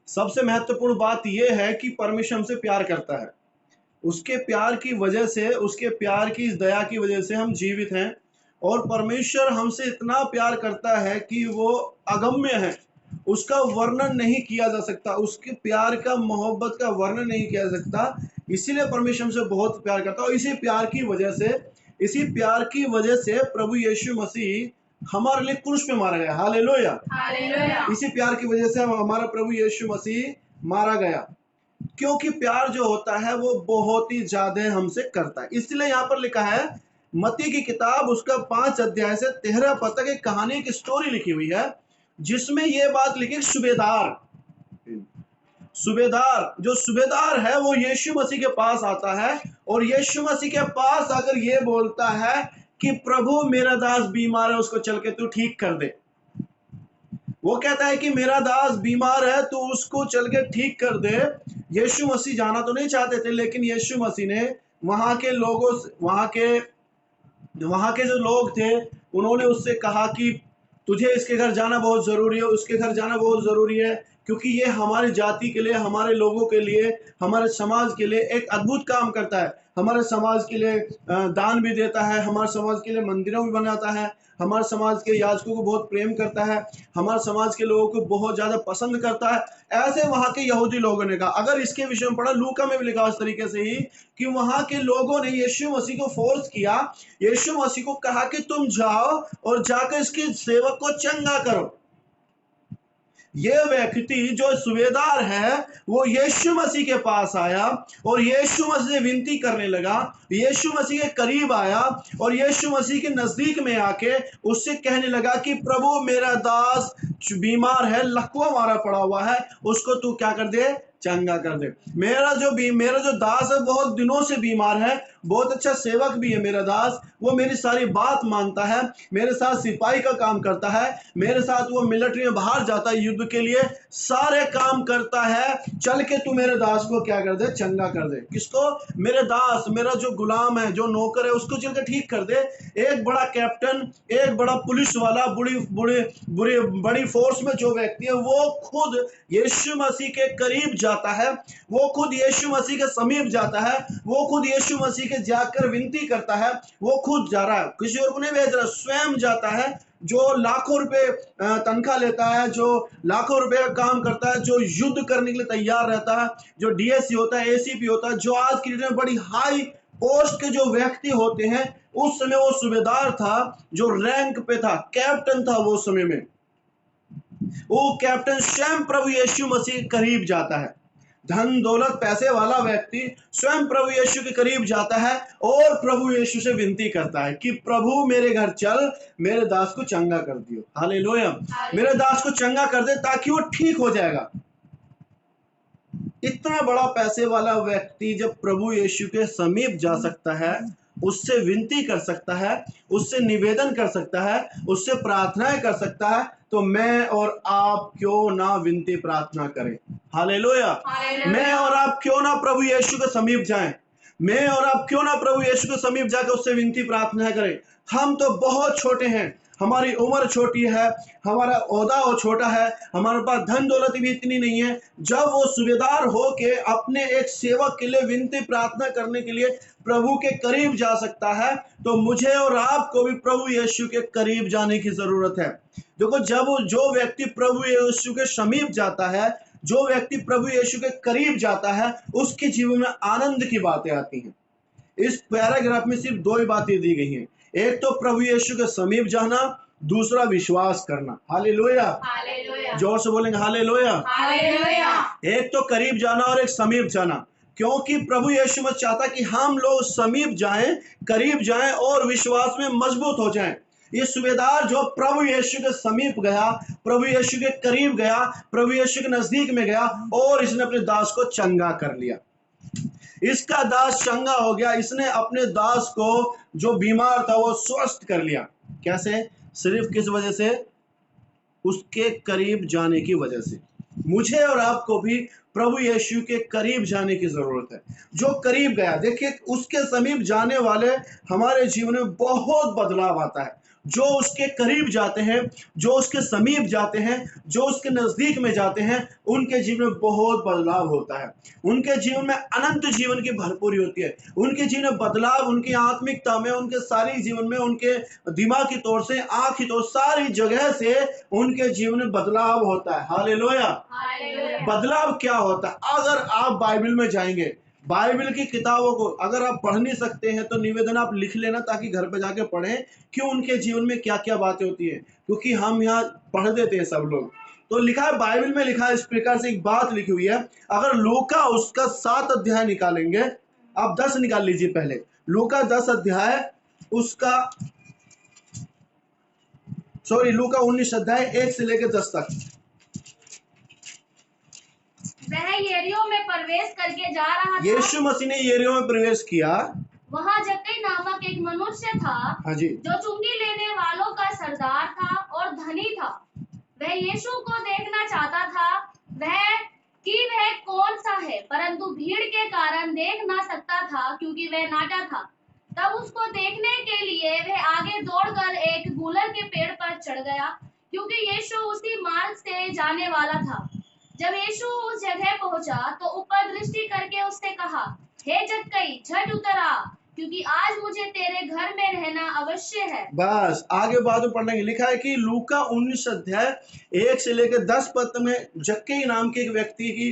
सबसे महत्वपूर्ण बात यह है कि परमेश्वर हमसे प्यार करता है। उसके प्यार की वजह से, उसके प्यार की इस दया की वजह से हम जीवित हैं। और परमेश्वर हमसे इतना प्यार करता है कि वो अगम्य है, उसका वर्णन नहीं किया जा सकता, उसके प्यार का, मोहब्बत का वर्णन नहीं किया जा सकता। इसीलिए परमेश्वर हमसे बहुत प्यार करता है। और इसी प्यार की वजह से प्रभु यीशु मसीह हमारे लिए क्रूस पे मारा गया। हालेलुया। हालेलुया। इसी प्यार की वजह से हमारा प्रभु यीशु मसीह मारा गया, क्योंकि प्यार जो होता है वो बहुत ही ज्यादा हमसे करता है। इसलिए यहाँ पर लिखा है, मत्ती की किताब उसका 5 अध्याय से 13 पद तक एक कहानी की स्टोरी लिखी हुई है, जिसमें ये बात लिखी, जो सूबेदार है वो यीशु मसीह के पास आता है और यीशु मसीह के पास आकर ये बोलता है कि प्रभु मेरा दास बीमार है, उसको चल के तू ठीक कर दे। वो कहता है कि मेरा दास बीमार है, तो उसको चल के ठीक कर दे। यीशु मसीह जाना तो नहीं चाहते थे, लेकिन यीशु मसीह ने वहां के लोगों, वहां के जो लोग थे, उन्होंने उससे कहा कि तुझे इसके घर जाना बहुत जरूरी है, उसके घर जाना बहुत जरूरी है, क्योंकि ये हमारी जाति के लिए, हमारे लोगों के लिए, हमारे समाज के लिए एक अद्भुत काम करता है। हमारे समाज के लिए दान भी देता है, हमारे समाज के लिए मंदिरों भी बनाता है, हमारे समाज के याजकों को बहुत प्रेम करता है, हमारे समाज के लोगों को बहुत ज्यादा पसंद करता है। ऐसे वहां के यहूदी लोगों ने कहा। अगर इसके विषय में पढ़ा, लूका में भी लिखा उस तरीके से ही, कि वहां के लोगों ने यीशु मसीह को फोर्स किया, यीशु मसीह को कहा कि तुम जाओ और जाकर इसके सेवक को चंगा करो। ये व्यक्ति जो सूबेदार है, वो यीशु मसीह के पास आया और यीशु मसीह से विनती करने लगा, यीशु मसीह के करीब आया और यीशु मसीह के नजदीक में आके उससे कहने लगा कि प्रभु मेरा दास बीमार है, लकवा मारा पड़ा हुआ है, उसको तू क्या कर दे, चंगा कर दे। मेरा जो दास है बहुत दिनों से बीमार है, बहुत अच्छा सेवक भी है मेरा दास, वो मेरी सारी बात मानता है, मेरे साथ सिपाही का काम करता है, मेरे साथ वो मिलिट्री में बाहर जाता है युद्ध के लिए, सारे काम करता है। चल के तू मेरे दास को क्या कर दे, चंगा कर दे। किसको? मेरे दास, मेरा जो गुलाम है, जो नौकर है, उसको चल के ठीक कर दे। एक बड़ा कैप्टन, एक बड़ा पुलिस वाला, बड़ी फोर्स में जो व्यक्ति है, वो खुद यीशु मसीह के करीब जाता है, वो खुद यीशु मसीह के समीप जाता है, वो खुद यीशु मसीह के जाकर विनती करता है, वो खुद जा रहा है, किसी और को नहीं भेज रहा, स्वयं जाता है। जो लाखों रुपए तनख्वाह लेता है, जो लाखों रुपए का काम करता है, जो युद्ध करने के लिए तैयार रहता है, जो डीएससी होता है, एसीपी होता है, जो आज की डेट में बड़ी हाई पोस्ट के जो व्यक्ति होते हैं, उस समय वो सूबेदार था, जो रैंक पे था, कैप्टन था वो समय में। वो कैप्टन स्वयं प्रभु यीशु मसीह के करीब जाता है। धन दौलत पैसे वाला व्यक्ति स्वयं प्रभु यीशु के करीब जाता है और प्रभु यीशु से विनती करता है कि प्रभु मेरे घर चल, मेरे दास को चंगा कर दियो। हालेलुया। मेरे दास को चंगा कर दे, ताकि वो ठीक हो जाएगा। इतना बड़ा पैसे वाला व्यक्ति जब प्रभु यीशु के समीप जा सकता है, उससे विनती कर सकता है, उससे निवेदन कर सकता है, उससे प्रार्थनाएं कर सकता है, तो मैं और आप क्यों ना विनती प्रार्थना करें। हालेलुया। मैं और आप क्यों ना प्रभु यीशु के समीप जाएं, मैं और आप क्यों ना प्रभु यीशु के समीप जाकर उससे विनती प्रार्थना करें। हम तो बहुत छोटे हैं, हमारी उम्र छोटी है, हमारा ओहदा छोटा है, हमारे पास धन दौलत भी इतनी नहीं है। जब वो सूबेदार होके अपने एक सेवक के लिए विनती प्रार्थना करने के लिए प्रभु के करीब जा सकता है, तो मुझे और आपको भी प्रभु यीशु के करीब जाने की जरूरत है। देखो, जब जो व्यक्ति प्रभु यीशु के समीप जाता है, जो व्यक्ति प्रभु यीशु के करीब जाता है, उसके जीवन में आनंद की बातें आती हैं। इस पैराग्राफ में सिर्फ दो ही बातें दी गई हैं, एक तो प्रभु यीशु के समीप जाना, दूसरा विश्वास करना। हालेलुया। जोर से बोलेंगे हालेलुया। एक तो करीब जाना और एक समीप जाना, क्योंकि प्रभु यीशु मसीह चाहता कि हम लोग समीप जाएं, करीब जाएं और विश्वास में मजबूत हो जाएं। ये सूबेदार जो प्रभु यीशु के समीप गया, प्रभु यीशु के करीब गया, प्रभु यीशु के नजदीक में गया और इसने अपने दास को चंगा कर लिया। इसका दास चंगा हो गया, इसने अपने दास को जो बीमार था वो स्वस्थ कर लिया। कैसे? सिर्फ किस वजह से? उसके करीब जाने की वजह से। मुझे और आपको भी प्रभु यीशु के करीब जाने की जरूरत है। जो करीब गया, देखिए, उसके समीप जाने वाले हमारे जीवन में बहुत बदलाव आता है, जो उसके करीब जाते हैं, जो उसके समीप जाते हैं, जो उसके नजदीक में जाते हैं, उनके जीवन में बहुत बदलाव होता है। उनके जीवन में अनंत जीवन की भरपूरी होती है। उनके जीवन में बदलाव, उनकी आत्मिकता में, उनके सारी जीवन में, उनके दिमाग की तौर से, आंख की तौर, सारी जगह से उनके जीवन में बदलाव होता है। हालेलुया। बदलाव क्या होता है? अगर आप बाइबल में जाएंगे, बाइबल की किताबों को अगर आप पढ़ नहीं सकते हैं तो निवेदन आप लिख लेना, ताकि घर पे जाके पढ़ें कि उनके जीवन में क्या क्या बातें होती है, क्योंकि हम यहाँ पढ़ देते हैं सब लोग। तो लिखा है, बाइबल में लिखा है, इस प्रकार से एक बात लिखी हुई है। अगर लूका उसका 7 अध्याय निकालेंगे, आप 10 निकाल लीजिए पहले। लूका 10 अध्याय उसका, सॉरी, लूका 19 अध्याय 1 से लेकर 10 तक। वह यरीहो में प्रवेश करके जा रहा था। यीशु मसीह ने यरीहो में प्रवेश किया। वहां जक्कई नामक एक मनुष्य था, हाँ जी, जो चुंगी लेने वालों का सरदार था और धनी था। वह यीशु को देखना चाहता था, वह कौन सा है, परंतु भीड़ के कारण देख ना सकता था, क्योंकि वह नाटा था। तब उसको देखने के लिए वह आगे दौड़कर एक गूलर के पेड़ पर चढ़ गया, क्योंकि यीशु उसी मार्ग से जाने वाला था। जब यीशु उस जगह पहुंचा तो ऊपर दृष्टि करके उससे कहा, हे जक्कई, झट उतर आ, क्योंकि आज मुझे तेरे घर में रहना अवश्य है। बस आगे बाद में पढ़ने की लिखा है कि लूका 19 अध्याय 1 से लेकर 10 पद में जक्कई नाम के एक व्यक्ति की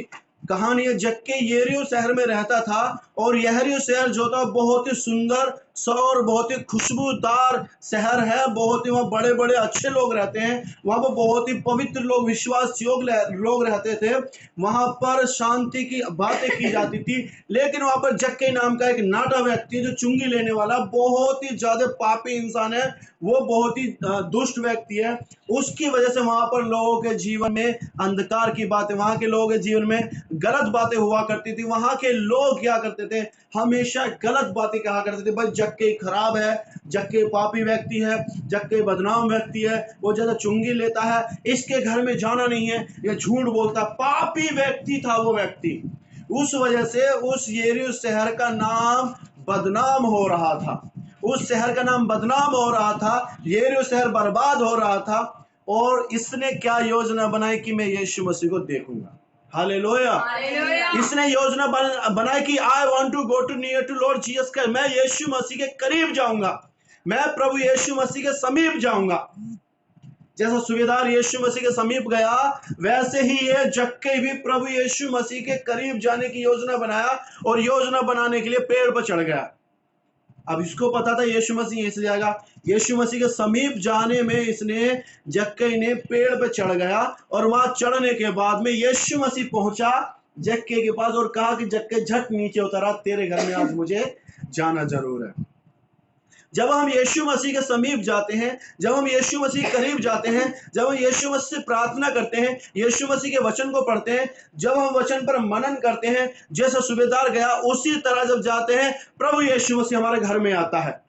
कहानी है। जक्कई यरीहो शहर में रहता था, और यरीहो शहर जो था बहुत ही सुंदर और बहुत ही खुशबूदार शहर है। बहुत ही वहाँ बड़े बड़े अच्छे लोग रहते हैं, वहाँ पर बहुत ही पवित्र लोग, विश्वास योग्य लोग रहते थे। वहाँ पर शांति की बातें की जाती थी। लेकिन वहाँ पर जक्कई नाम का एक नाटा व्यक्ति है, जो चुंगी लेने वाला, बहुत ही ज्यादा पापी इंसान है, वो बहुत ही दुष्ट व्यक्ति है। उसकी वजह से वहां पर लोगों के जीवन में अंधकार की बातें, वहां के लोगों के जीवन में गलत बातें हुआ करती थी। वहां के लोग क्या करते थे, हमेशा गलत बातें कहा करते थे। भाई जक्कई खराब है, जक्कई पापी व्यक्ति है, जक्कई बदनाम व्यक्ति है, वो ज्यादा चुंगी लेता है, इसके घर में जाना नहीं है, ये झूठ बोलता। पापी व्यक्ति था वो व्यक्ति। उस वजह से उस यरीहो शहर का नाम बदनाम हो रहा था। उस शहर का नाम बदनाम हो रहा था, यरीहो शहर बर्बाद हो रहा था। और इसने क्या योजना बनाई कि मैं यीशु मसीह को देखूंगा। हालेलुया। इसने योजना बनाई कि I want to go to near to Lord Jesus Christ, मैं यीशु मसीह के करीब जाऊंगा, मैं प्रभु यीशु मसीह के समीप जाऊंगा। जैसा सूबेदार यीशु मसीह के समीप गया, वैसे ही ये जक्कई भी प्रभु यीशु मसीह के करीब जाने की योजना बनाया, और योजना बनाने के लिए पेड़ पर चढ़ गया। अब इसको पता था यीशु मसीह यहीं से जाएगा। यीशु मसीह के समीप जाने में इसने, जक्कई ने पेड़ पे चढ़ गया, और वहां चढ़ने के बाद में यीशु मसीह पहुंचा जक्कई के पास और कहा कि जक्कई झट नीचे उतरा, तेरे घर में आज मुझे जाना जरूर है। जब हम यीशु मसीह के समीप जाते हैं, जब हम यीशु मसीह के करीब जाते हैं, जब हम यीशु मसीह से प्रार्थना करते हैं, यीशु मसीह के वचन को पढ़ते हैं, जब हम वचन पर मनन करते हैं, जैसा सूबेदार गया उसी तरह जब जाते हैं, प्रभु यीशु मसीह हमारे घर में आता है।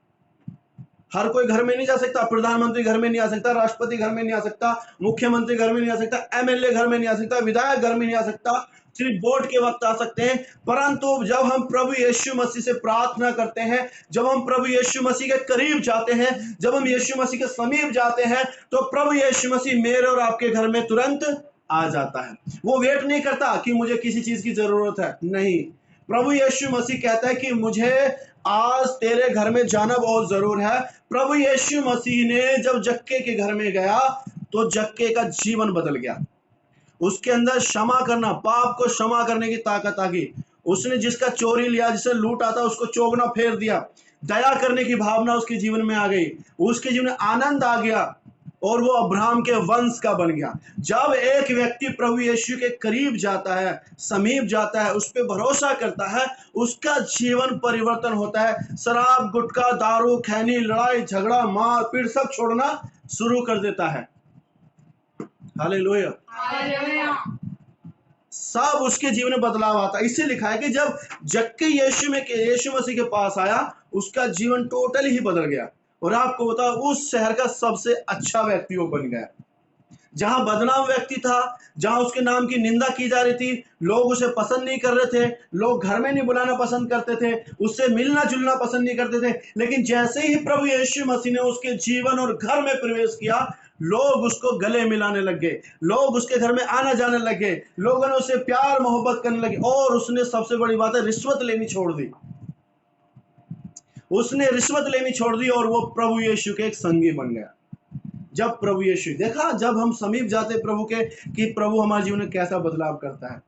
हर कोई घर में नहीं जा सकता, प्रधानमंत्री घर में नहीं आ सकता, राष्ट्रपति घर में नहीं आ सकता, मुख्यमंत्री घर में नहीं आ सकता, एमएलए घर में नहीं आ सकता, विधायक घर में नहीं आ सकता, सिर्फ वोट के वक्त आ सकते हैं। परंतु जब हम प्रभु यीशु मसीह से प्रार्थना करते हैं, जब हम प्रभु यीशु मसीह के करीब जाते हैं, जब हम यीशु मसीह के समीप जाते हैं, तो प्रभु यीशु मसीह मेरे और आपके घर में तुरंत आ जाता है। वो वेट नहीं करता कि मुझे किसी चीज की जरूरत है, नहीं। प्रभु यीशु मसीह कहता है कि मुझे आज तेरे घर में जाना बहुत जरूर है। प्रभु यीशु मसीह ने जब जक्कई के घर में गया तो जक्कई का जीवन बदल गया। उसके अंदर क्षमा करना, पाप को क्षमा करने की ताकत आ गई। उसने जिसका चोरी लिया, जिसे लूटा था, उसको चौगुना फेर दिया। दया करने की भावना उसके जीवन में आ गई, उसके जीवन में आनंद आ गया, और वो अब्राहम के वंश का बन गया। जब एक व्यक्ति प्रभु यीशु के करीब जाता है, समीप जाता है, उस पर भरोसा करता है, उसका जीवन परिवर्तन होता है। शराब, गुटखा, दारू, खैनी, लड़ाई झगड़ा, मार पीट सब छोड़ना शुरू कर देता है। हालेलुया। सब उसके जीवन में बदलाव आता है। इससे लिखा है कि जब जक्कई यीशु मसीह के पास आया, उसका जीवन टोटली ही बदल गया, और आपको बता, उस शहर का सबसे अच्छा व्यक्ति वो बन गया। जहां बदनाम व्यक्ति था, जहां उसके नाम की निंदा की जा रही थी, लोग उसे पसंद नहीं कर रहे थे, लोग घर में नहीं बुलाना पसंद करते थे, उससे मिलना जुलना पसंद नहीं करते थे। लेकिन जैसे ही प्रभु यीशु मसीह ने उसके जीवन और घर में प्रवेश किया, लोग उसको गले मिलाने लग गए, लोग उसके घर में आना जाने लग गए, लोगों ने उससे प्यार मोहब्बत करने लगे। और उसने, सबसे बड़ी बात है, रिश्वत लेनी छोड़ दी। उसने रिश्वत लेनी छोड़ दी और वो प्रभु यीशु के एक संगी बन गया। जब प्रभु यीशु देखा, जब हम समीप जाते प्रभु के, कि प्रभु हमारे जीवन में कैसा बदलाव करता है।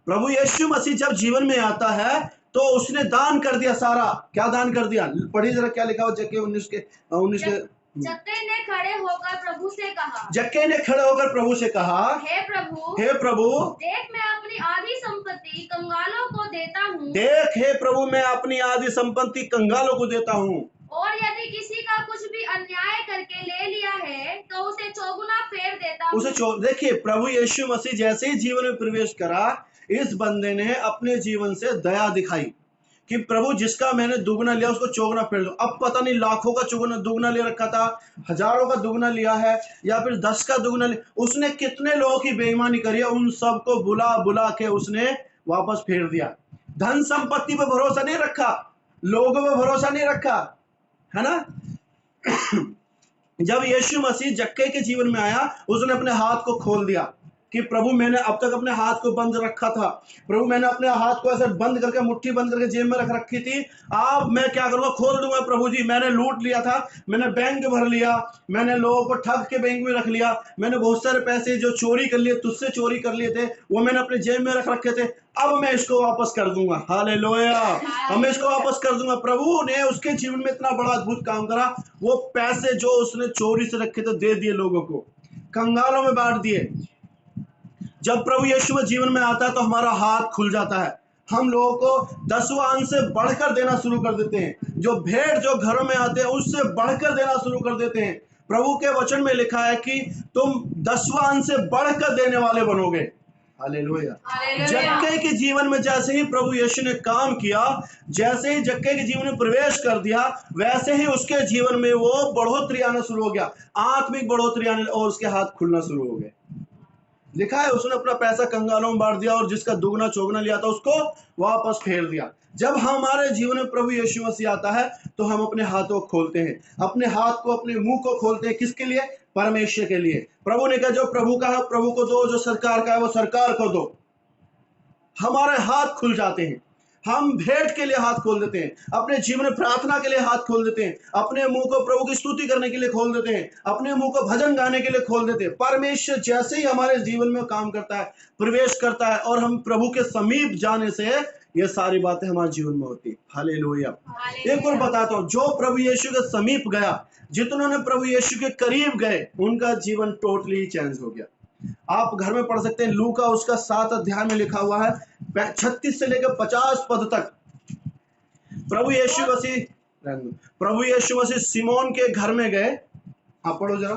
प्रभु यीशु मसीह जब जीवन में आता है तो उसने दान कर दिया सारा। क्या दान कर दिया? पढ़िए जरा क्या लिखा हुआ जक्के 19 के। जक्कई ने खड़े होकर प्रभु से कहा, जक्के ने खड़े होकर प्रभु से कहा, हे प्रभु, हे प्रभु, देख मैं अपनी आधी संपत्ति कंगालों को देता हूँ, देख हे प्रभु, मैं अपनी आधी संपत्ति कंगालों को देता हूँ, और यदि किसी का कुछ भी अन्याय करके ले लिया है तो उसे चौगुना फेर देता हूँ। देखिए, प्रभु यीशु मसीह जैसे ही जीवन में प्रवेश करा, इस बंदे ने अपने जीवन से दया दिखाई कि प्रभु, जिसका मैंने दुगना लिया उसको चौगुना फेर दो। अब पता नहीं लाखों का चौगुना दुगना ले रखा था, हजारों का दुगना लिया है, या फिर 10 का दुगना लिया। उसने कितने लोगों की बेईमानी करी है, उन सबको बुला बुला के उसने वापस फेर दिया। धन संपत्ति पर भरोसा नहीं रखा, लोगों पर भरोसा नहीं रखा, है ना। जब यीशु मसीह जक्के के जीवन में आया, उसने अपने हाथ को खोल दिया कि प्रभु, मैंने अब तक अपने हाथ को बंद रखा था, प्रभु मैंने अपने हाथ को ऐसे बंद करके, मुट्ठी बंद करके जेब में रख रखी थी, अब मैं क्या करूंगा? खोल दूंगा प्रभु जी। मैंने लूट लिया था, मैंने बैंक भर लिया, मैंने लोगों को ठग के बैंक में रख लिया, मैंने बहुत सारे पैसे जो चोरी कर लिए, तुझसे चोरी कर लिए थे, वो मैंने अपने जेब में रख रखे थे, अब मैं इसको वापस कर दूंगा। हालेलुया, अब मैं इसको वापस कर दूंगा। प्रभु ने उसके जीवन में इतना बड़ा अद्भुत काम करा। वो पैसे जो उसने चोरी से रखे थे दे दिए, लोगों को कंगालों में बांट दिए। जब प्रभु यीशु जीवन में आता है तो हमारा हाथ खुल जाता है, हम लोगों को 10वां अंश से बढ़कर देना शुरू कर देते हैं। जो भेंट जो घरों में आते हैं उससे बढ़कर देना शुरू कर देते हैं। प्रभु के वचन में लिखा है कि तुम 10वां अंश से बढ़कर देने वाले बनोगे। हालेलुया। जक्के के जीवन में जैसे ही प्रभु यीशु ने काम किया, जैसे ही जक्के के जीवन में प्रवेश कर दिया, वैसे ही उसके जीवन में वो बढ़ोतरी आना शुरू हो गया, आत्मिक बढ़ोतरी आने, और उसके हाथ खुलना शुरू हो गए। लिखा है उसने अपना पैसा कंगालों में बांट दिया और जिसका दुगना चौगुना लिया था उसको वापस फेर दिया। जब हमारे जीवन में प्रभु यीशु मसीह आता है तो हम अपने हाथों को खोलते हैं, अपने हाथ को, अपने मुंह को खोलते हैं। किसके लिए? परमेश्वर के लिए। प्रभु ने कहा जो प्रभु का है प्रभु को दो, जो सरकार का है वो सरकार को दो। हमारे हाथ खुल जाते हैं, हम भेंट के लिए हाथ खोल देते हैं, अपने जीवन में प्रार्थना के लिए हाथ खोल देते हैं, अपने मुंह को प्रभु की स्तुति करने के लिए खोल देते हैं, अपने मुंह को भजन गाने के लिए खोल देते हैं। परमेश्वर जैसे ही हमारे जीवन में काम करता है, प्रवेश करता है, और हम प्रभु के समीप जाने से ये सारी बातें हमारे जीवन में होती है। हालेलुया। एक और बताता हूं, जो प्रभु यीशु के समीप गया, जितनों ने प्रभु यीशु के करीब गए, उनका जीवन टोटली चेंज हो गया। आप घर में पढ़ सकते हैं, लूका उसका 7 अध्याय में लिखा हुआ है, 36 से लेकर 50 पद तक। प्रभु यीशु मसीह सिमोन के घर में गए। आप पढ़ो जरा।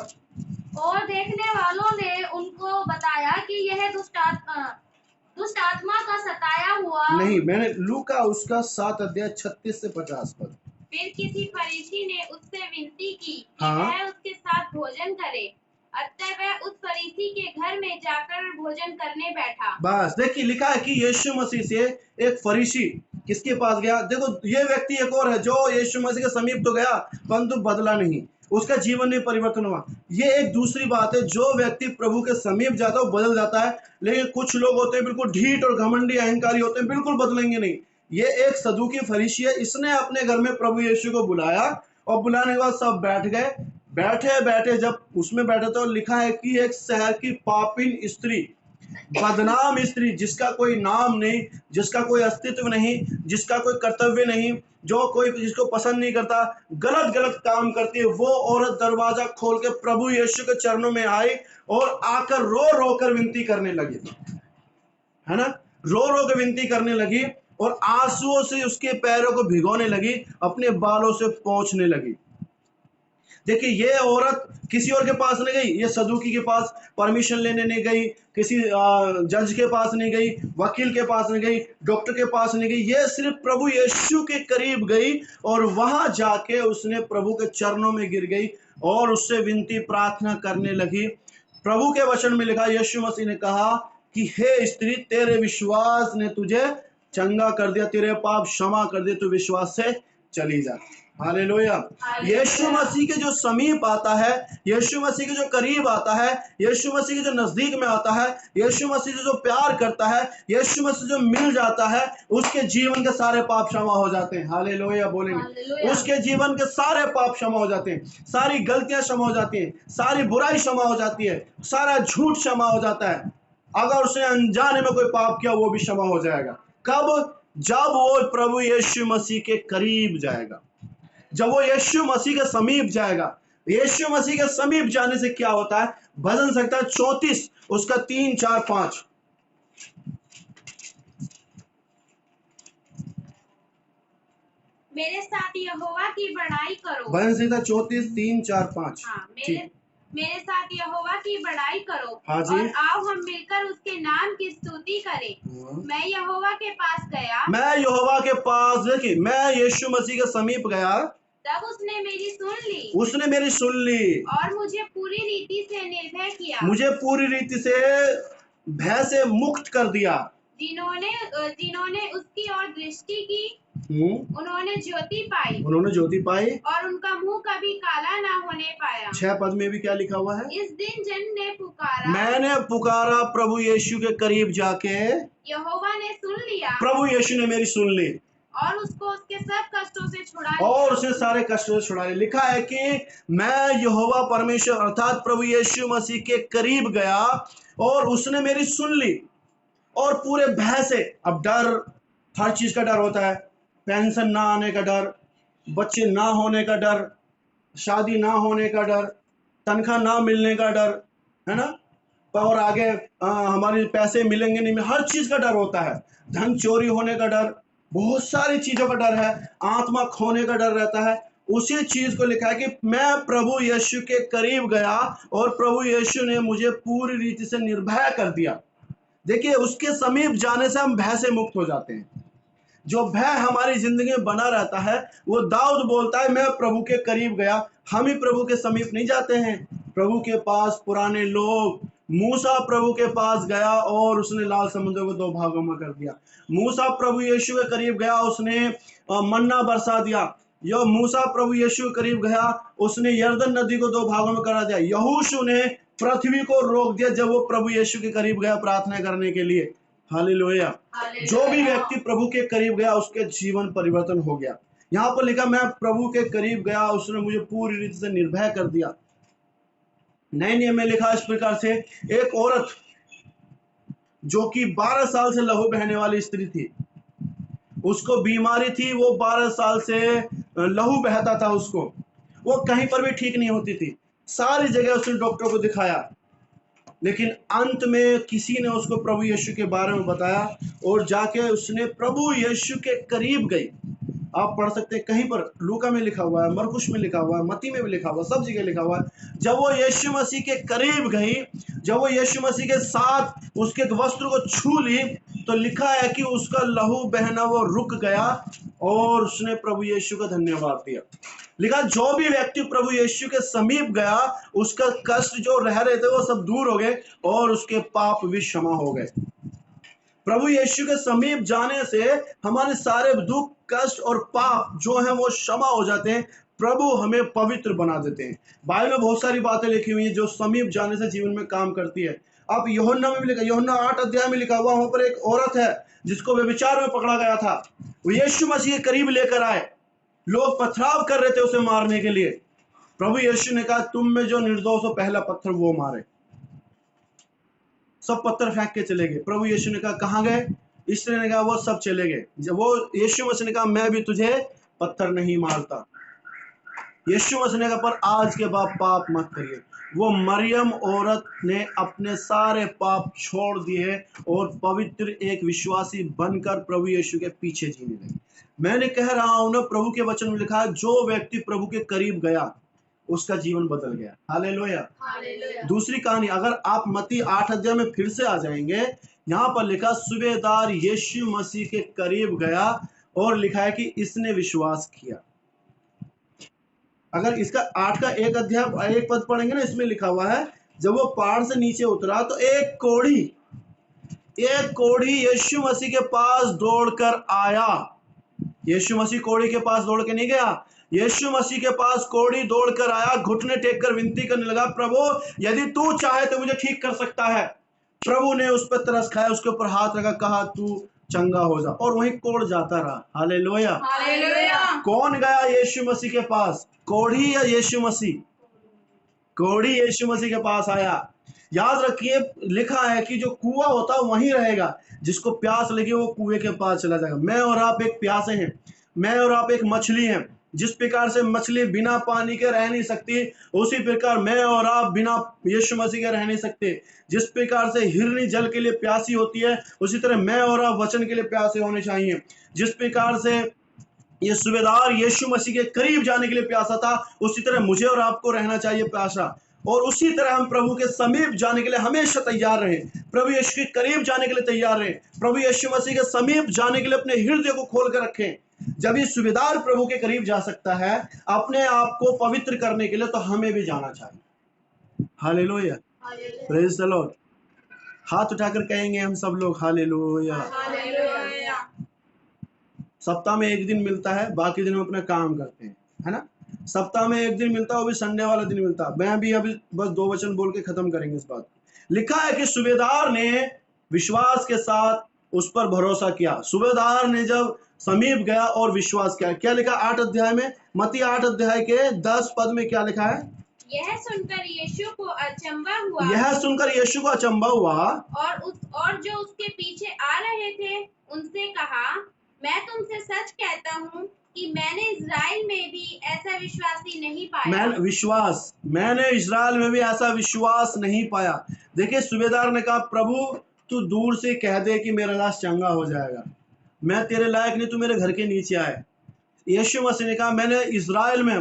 और देखने वालों ने उनको बताया कि यह दुष्ट आत्मा का सताया हुआ। नहीं, मैंने लूका उसका 7 अध्याय 36 से 50 पद। फिर किसी फरीसी ने उससे विनती की कि हाँ? वह उसके साथ भोजन करे, अतः वह उस फरीसी के घर में जाकर भोजन करने बैठा। बस देखिए, लिखा है कि यीशु मसीह से एक फरीसी किसके पास गया? देखो, ये व्यक्ति एक और है जो यीशु मसीह के समीप तो गया परंतु बदला नहीं, उसका जीवन नहीं परिवर्तन हुआ। ये एक दूसरी बात है, जो व्यक्ति प्रभु के समीप जाता है वो बदल जाता है। लेकिन कुछ लोग होते हैं बिल्कुल ढीठ और घमंडी अहंकारी होते हैं, बिल्कुल बदलेंगे नहीं। ये एक सदूकी फरीसी है, इसने अपने घर में प्रभु यीशु को बुलाया, और बुलाने के बाद सब बैठ गए। बैठे बैठे जब उसमें बैठे तो लिखा है कि एक शहर की पापिन स्त्री, बदनाम स्त्री, जिसका कोई नाम नहीं, जिसका कोई अस्तित्व नहीं, जिसका कोई कर्तव्य नहीं, जो कोई जिसको पसंद नहीं करता, गलत गलत काम करती है, वो औरत दरवाजा खोल के प्रभु यीशु के चरणों में आई और आकर रो रो कर विनती करने लगी, है ना। रो रो कर विनती करने लगी और आंसुओं से उसके पैरों को भिगोने लगी, अपने बालों से पोंछने लगी। देखिए, ये औरत किसी और के पास नहीं गई, ये सदूकी के पास परमिशन लेने नहीं गई, किसी जज के पास नहीं गई, वकील के पास नहीं गई, डॉक्टर के पास नहीं गई। ये सिर्फ प्रभु यीशु के करीब गई और वहां जाके उसने प्रभु के चरणों में गिर गई और उससे विनती प्रार्थना करने लगी। प्रभु के वचन में लिखा, यीशु मसीह ने कहा कि हे स्त्री, तेरे विश्वास ने तुझे चंगा कर दिया, तेरे पाप क्षमा कर दिए, तू विश्वास से चली जा। हालेलुया। यीशु मसीह के जो समीप आता है, यीशु मसीह के जो करीब आता है, यीशु मसीह के जो नजदीक में आता है, यीशु मसीह से जो प्यार करता है, यीशु मसीह जो मिल जाता है, उसके जीवन के सारे पाप क्षमा हो जाते हैं। हालेलुया बोलेंगे। हालेलुया। उसके जीवन के सारे पाप क्षमा हो जाते हैं, सारी गलतियां क्षमा हो जाती हैं, सारी बुराई क्षमा हो जाती है, सारा झूठ क्षमा हो जाता है। अगर उसने अनजाने में कोई पाप किया, वो भी क्षमा हो जाएगा। कब? जब वो प्रभु यीशु मसीह के करीब जाएगा, जब वो यीशु मसीह के समीप जाएगा। यीशु मसीह के समीप जाने से क्या होता है? भजन संहिता 34 उसका 3, 4, 5। मेरे साथ यहोवा की बड़ाई करो। भजन संहिता 34, 3, 4, 5। हाँ, मेरे साथ यहोवा की बड़ाई करो। हाँ जी। और आओ हम मिलकर उसके नाम की स्तुति करें। मैं यहोवा के पास गया। मैं यहोवा के पास, देखिए, मैं यीशु मसीह के समीप गया, तब उसने मेरी सुन ली। उसने मेरी सुन ली और मुझे पूरी रीति से निर्भय किया। मुझे पूरी रीति से भय से मुक्त कर दिया। जिन्होंने उसकी ओर दृष्टि की, उन्होंने ज्योति पाई। उन्होंने ज्योति पाई, और उनका मुंह कभी काला ना होने पाया। 6 पद में भी क्या लिखा हुआ है? इस दिन जन ने पुकारा, मैंने पुकारा, प्रभु यीशु के करीब जाके यहोवा ने सुन लिया। प्रभु यीशु ने मेरी सुन ली और उसको उसके सब कष्टों से छुड़ा लिया। और उसने सारे कष्टों से छुड़ा लिया। लिखा है कि मैं यहोवा परमेश्वर अर्थात प्रभु यीशु मसीह के करीब गया और उसने मेरी सुन ली और पूरे भय से। अब डर, हर चीज का डर होता है। पेंशन ना आने का डर, बच्चे ना होने का डर, शादी ना होने का डर, तनख्वाह ना मिलने का डर, है ना, और आगे हमारे पैसे मिलेंगे नहीं, हर चीज का डर होता है। धन चोरी होने का डर, बहुत सारी चीजों का डर है, आत्मा खोने का डर रहता है। उसी चीज को लिखा है कि मैं प्रभु यीशु के करीब गया और प्रभु यीशु ने मुझे पूरी रीति से निर्भय कर दिया। देखिए, उसके समीप जाने से हम भय से मुक्त हो जाते हैं। जो भय हमारी जिंदगी में बना रहता है, वो दाऊद बोलता है, मैं प्रभु के करीब गया। हम ही प्रभु के समीप नहीं जाते हैं। प्रभु के पास पुराने लोग, मूसा प्रभु के पास गया और उसने लाल समुद्र को 2 भागों में कर दिया। मूसा प्रभु यीशु के करीब गया, उसने मन्ना बरसा दिया। जो मूसा प्रभु यीशु के करीब गया, उसने यरदन नदी को 2 भागों में करा दिया। यहोशू ने पृथ्वी को रोक दिया जब वो प्रभु यीशु के करीब गया प्रार्थना करने के लिए। हालेलुया। जो भी व्यक्ति प्रभु के करीब गया, उसके जीवन परिवर्तन हो गया। यहाँ पर लिखा, मैं प्रभु के करीब गया, उसने मुझे पूरी रीति से निर्भय कर दिया। नए नियम में लिखा इस प्रकार से, एक औरत जो कि 12 साल से लहू बहने वाली स्त्री थी, उसको बीमारी थी, वो 12 साल से लहू बहता था उसको, वो कहीं पर भी ठीक नहीं होती थी। सारी जगह उसने डॉक्टर को दिखाया, लेकिन अंत में किसी ने उसको प्रभु यीशु के बारे में बताया और जाके उसने प्रभु यीशु के करीब गई। आप पढ़ सकते हैं, कहीं पर लूका में लिखा हुआ है, मरकुश में लिखा हुआ है, मत्ती में भी लिखा हुआ है, सब जगह लिखा हुआ है। जब वो यीशु मसीह के करीब गई, जब वो यीशु मसीह के साथ उसके वस्त्र को छू ली, तो लिखा है कि उसका लहू बहना वो रुक गया और उसने प्रभु यीशु का धन्यवाद दिया। लिखा, जो भी व्यक्ति प्रभु यीशु के समीप गया, उसका कष्ट जो रह रहे थे वो सब दूर हो गए और उसके पाप भी क्षमा हो गए। प्रभु यीशु के समीप जाने से हमारे सारे दुख, कष्ट और पाप जो हैं वो क्षमा हो जाते हैं। प्रभु हमें पवित्र बना देते हैं। बाइबल में बहुत सारी बातें लिखी हुई हैं जो समीप जाने से जीवन में काम करती है। अब यूहन्ना में भी लिखा, यूहन्ना 8 अध्याय में लिखा हुआ, वहां पर एक औरत है जिसको व्यभिचार में पकड़ा गया था। वो यीशु मसीह के करीब लेकर आए, लोग पथराव कर रहे थे उसे मारने के लिए। प्रभु यीशु ने कहा, तुम में जो निर्दोष हो पहला पत्थर वो मारे। सब पत्थर फेंक के चले गए। प्रभु यीशु ने कहा, कहाँ गए? स्त्री ने कहा, वो सब चले गए। जब वो यीशु मसीह ने कहा, मैं भी तुझे पत्थर नहीं मारता। यीशु मसीह ने कहा, पर आज के बाद पाप मत करिए। वो मरियम औरत ने अपने सारे पाप छोड़ दिए और पवित्र एक विश्वासी बनकर प्रभु यीशु के पीछे जीने लगी। मैंने कह रहा हूं ना, प्रभु के वचन में लिखा है, जो व्यक्ति प्रभु के करीब गया उसका जीवन बदल गया। हालेलुया। दूसरी कहानी, अगर आप मत्ती 8 अध्याय में फिर से आ जाएंगे, यहाँ पर लिखा, सूबेदार यीशु मसीह के करीब गया और लिखा है कि इसने विश्वास किया। अगर इसका 8 का 1 अध्याय 1 पद पढ़ेंगे ना, इसमें लिखा हुआ है, जब वो पहाड़ से नीचे उतरा तो एक कोढ़ी यीशु मसीह के पास दौड़कर आया। यीशु मसीह कोढ़ी के पास दौड़ के नहीं गया, यीशु मसीह के पास कोढ़ी दौड़कर आया, घुटने टेक कर विनती करने लगा, प्रभु यदि तू चाहे तो मुझे ठीक कर सकता है। प्रभु ने उस पर तरस खाया, उसके ऊपर हाथ रखा, कहा तू चंगा हो जा, और वहीं कोढ़ जाता रहा। हालेलुया। कौन गया यीशु मसीह के पास, कोढ़ी या यीशु मसीह? कोढ़ी यीशु मसीह के पास आया। याद रखिए, लिखा है कि जो कुआं होता है वहीं रहेगा, जिसको प्यास लगी वो कुएं के पास चला जाएगा। मैं और आप एक प्यासे हैं, मैं और आप एक मछली हैं। जिस प्रकार से मछली बिना पानी के रह नहीं सकती, उसी प्रकार मैं और आप बिना यीशु मसीह के रह नहीं सकते। जिस प्रकार से हिरनी जल के लिए प्यासी होती है, उसी तरह मैं और आप वचन के लिए प्यासे होने चाहिए। जिस प्रकार से ये सूबेदार यीशु मसीह के करीब जाने के लिए प्यासा था, उसी तरह मुझे और आपको रहना चाहिए प्यासा। और उसी तरह हम प्रभु के समीप जाने के लिए हमेशा तैयार रहें, प्रभु यीशु के करीब जाने के लिए तैयार रहें, प्रभु यीशु मसीह के समीप जाने के लिए अपने हृदय को खोल कर रखें। जब ये सूबेदार प्रभु के करीब जा सकता है अपने आप को पवित्र करने के लिए, तो हमें भी जाना चाहिए। Hallelujah, praise the Lord. हाथ उठाकर कहेंगे हम सब लोग हालेलुया। सप्ताह में एक दिन मिलता है, बाकी दिन हम अपना काम करते हैं, है ना। सप्ताह में एक दिन मिलता है, वो भी संडे वाला दिन मिलता है। मैं भी अभी बस 2 वचन बोल के खत्म करेंगे इस बात। लिखा है कि सूबेदार ने विश्वास के साथ उस पर भरोसा किया। सूबेदार ने जब समीप गया और विश्वास किया, क्या लिखा 8 अध्याय में, मत्ती 8 अध्याय के 10 पद में क्या लिखा है? यह सुनकर यीशु को अचंभा हुआ, और जो उसके पीछे आ रहे थे उनसे कहा, मैं तुमसे सच कहता हूँ कि मैंने इज़राइल में भी ऐसा विश्वासी नहीं पाया। मैंने इज़राइल में भी ऐसा विश्वास नहीं पाया। देखिए, सूबेदार ने कहा, प्रभु तू दूर से कह दे कि मेरा दास चंगा हो जाएगा, मैं तेरे लायक नहीं, तू मेरे घर के नीचे आए। यीशु मसीह ने कहा, मैंने इज़राइल में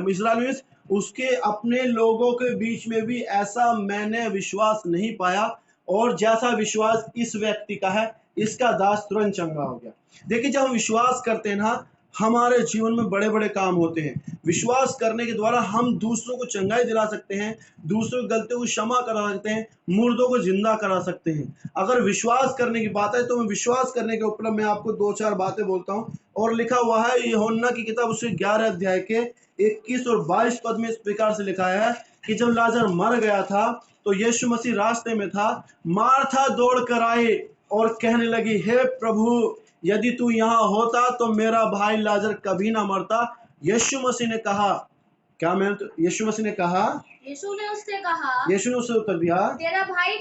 उसके अपने लोगों के बीच में भी ऐसा मैंने विश्वास नहीं पाया, और जैसा विश्वास इस व्यक्ति का है, इसका दास तुरंत चंगा हो गया। देखिए, जब हम विश्वास करते हैं ना, हमारे जीवन में बड़े बड़े काम होते हैं। विश्वास करने के द्वारा हम दूसरों को चंगाई दिला सकते हैं, दूसरों की गलतियों को क्षमा करा सकते हैं, मुर्दों को जिंदा करा सकते हैं। अगर विश्वास करने की बात है तो मैं विश्वास करने के ऊपर मैं आपको 2-4 बातें बोलता हूँ। और लिखा हुआ है यूहन्ना की किताब उसके 11 अध्याय के 21 और 22 पद में इस प्रकार से लिखा है कि जब लाजर मर गया था तो यीशु मसीह रास्ते में था, मार्था दौड़ कर आई और कहने लगी, हे प्रभु यदि तू यहाँ होता तो मेरा भाई लाजर कभी ना मरता। यीशु मसीह ने कहा, यीशु मसीह ने कहा, यीशु ने उससे उत्तर दिया, तेरा भाई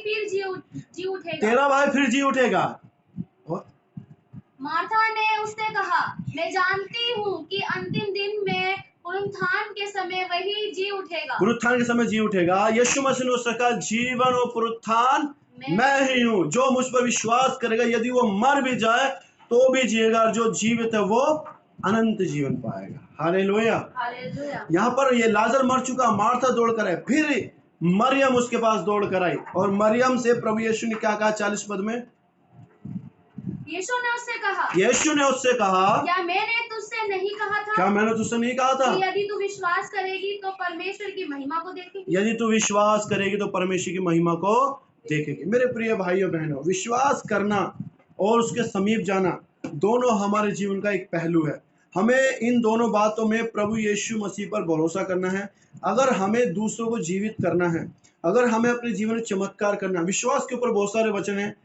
फिर जी उठेगा। और मार्था ने उससे कहा, मैं जानती हूँ कि अंतिम दिन में पुनरुत्थान के समय वही जी उठेगा। यीशु मसीह ने उससे कहा, जीवन और पुनरुत्थान मैं ही हूँ, जो मुझ पर विश्वास करेगा यदि वो मर भी जाए तो भी जिएगा, और जो जीवित है वो अनंत जीवन पाएगा। हालेलुया। यहाँ पर ये लाजर मर चुका, मार्था दौड़ कर आई, फिर मरियम उसके पास दौड़ कर आई, और मरियम से प्रभु यीशु ने क्या कहा 40 पद में? यीशु ने उससे कहा, क्या मैंने तुझसे नहीं कहा था कि यदि तू विश्वास करेगी तो परमेश्वर की महिमा को देखेगी। मेरे प्रिय भाइयों बहनों, विश्वास करना और उसके समीप जाना दोनों हमारे जीवन का एक पहलू है। हमें इन दोनों बातों में प्रभु यीशु मसीह पर भरोसा करना है। अगर हमें दूसरों को जीवित करना है, अगर हमें अपने जीवन में चमत्कार करना है, विश्वास के ऊपर बहुत सारे वचन हैं,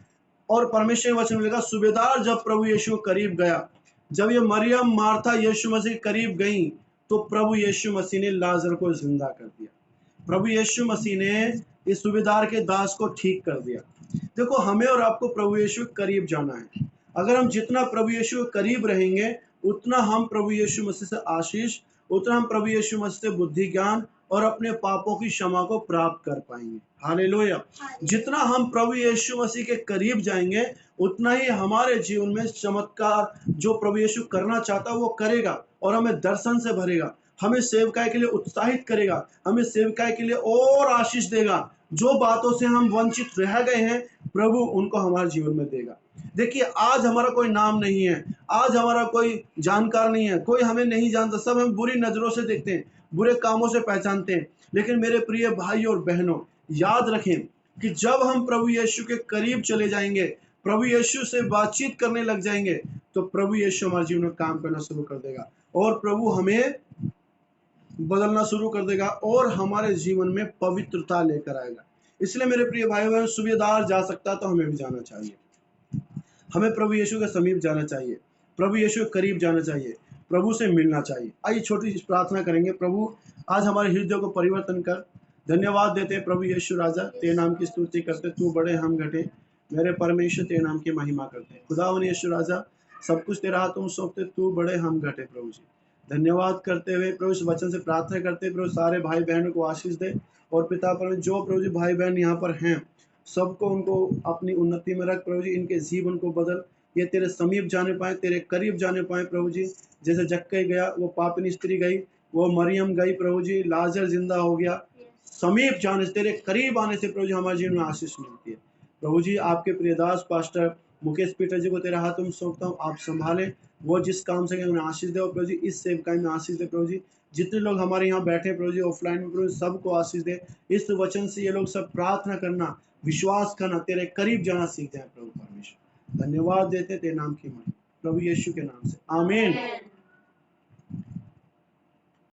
और परमेश्वर वचन में लिखा, सूबेदार जब प्रभु यीशु के करीब गया, जब ये मरियम मार्था यीशु मसीह के करीब गई, तो प्रभु यीशु मसीह ने लाजर को जिंदा कर दिया। प्रभु यीशु मसीह ने इस सूबेदार के दास को ठीक कर दिया। देखो, हमें और आपको प्रभु यीशु के करीब जाना है। अगर हम जितना प्रभु यीशु के करीब रहेंगे, उतना हम प्रभु यीशु मसीह से आशीष, उतना हम प्रभु यीशु मसीह से बुद्धि ज्ञान और अपने पापों की क्षमा को प्राप्त कर पाएंगे। हालेलुया। जितना हम प्रभु यीशु मसीह के करीब जाएंगे, उतना ही हमारे जीवन में चमत्कार जो प्रभु यीशु करना चाहता है वो करेगा, और हमें दर्शन से भरेगा, हमें सेवकाई के लिए उत्साहित करेगा, हमें सेवकाई के लिए और आशीष देगा। जो बातों से हम वंचित रह गए हैं, प्रभु उनको हमारे जीवन में देगा। देखिए, आज हमारा कोई नाम नहीं है, आज हमारा कोई जानकार नहीं है, कोई हमें नहीं जानता, सब हम बुरी नजरों से देखते हैं, बुरे कामों से पहचानते हैं। लेकिन मेरे प्रिय भाई और बहनों, याद रखें कि जब हम प्रभु यीशु के करीब चले जाएंगे, प्रभु यीशु से बातचीत करने लग जाएंगे, तो प्रभु यीशु हमारे जीवन में काम करना शुरू कर देगा और प्रभु हमें बदलना शुरू कर देगा और हमारे जीवन में पवित्रता लेकर आएगा। इसलिए मेरे प्रिय भाई बहन, सूबेदार जा सकता तो हमें भी जाना चाहिए। हमें प्रभु यीशु के समीप जाना चाहिए, प्रभु यीशु के करीब जाना चाहिए, प्रभु से मिलना चाहिए। आइए छोटी सी प्रार्थना करेंगे। प्रभु आज हमारे हृदय को परिवर्तन कर। धन्यवाद देते प्रभु यीशु राजा, तेरे नाम की स्तुति करते, तू बड़े हम घटे, मेरे परमेश्वर तेरे नाम की महिमा करते। खुदावन यीशु राजा, सब कुछ तेरा हाथों में सौंपते, तू बड़े हम घटे। प्रभु जी धन्यवाद करते हुए प्रभु इस वचन से प्रार्थना करते, प्रभु सारे भाई बहनों को आशीष दे और पिता पर जो प्रभु जी भाई बहन यहाँ पर हैं सबको उनको अपनी उन्नति में रख। प्रभु जी इनके जीवन को बदल, ये तेरे समीप जाने पाए, तेरे करीब जाने पाए। प्रभु जी जैसे जक्कई गया, वो पापिनी स्त्री गई, वो मरियम गई, प्रभु जी लाजर जिंदा हो गया। समीप जाने से, तेरे करीब आने से प्रभु जी हमारे जीवन में आशीष मिलती है। प्रभु जी आपके प्रियदास पास्टर मुकेश पीटर जी को तेरे हाथों में सौंपता हूँ, आप संभालें, वो जिस काम से उन्हें आशीष दे। प्रभु जी इस सेवकाई में आशीष दे। प्रभु जी जितने लोग हमारे यहाँ बैठे प्रभु जी ऑफलाइन में, प्रभु सबको आशीष दे। इस वचन से ये लोग सब प्रार्थना करना, विश्वास करना, तेरे करीब जाना सीख जाए। प्रभु परमेश्वर धन्यवाद देते तेरे नाम की महिमा, प्रभु यीशु के नाम से, आमीन।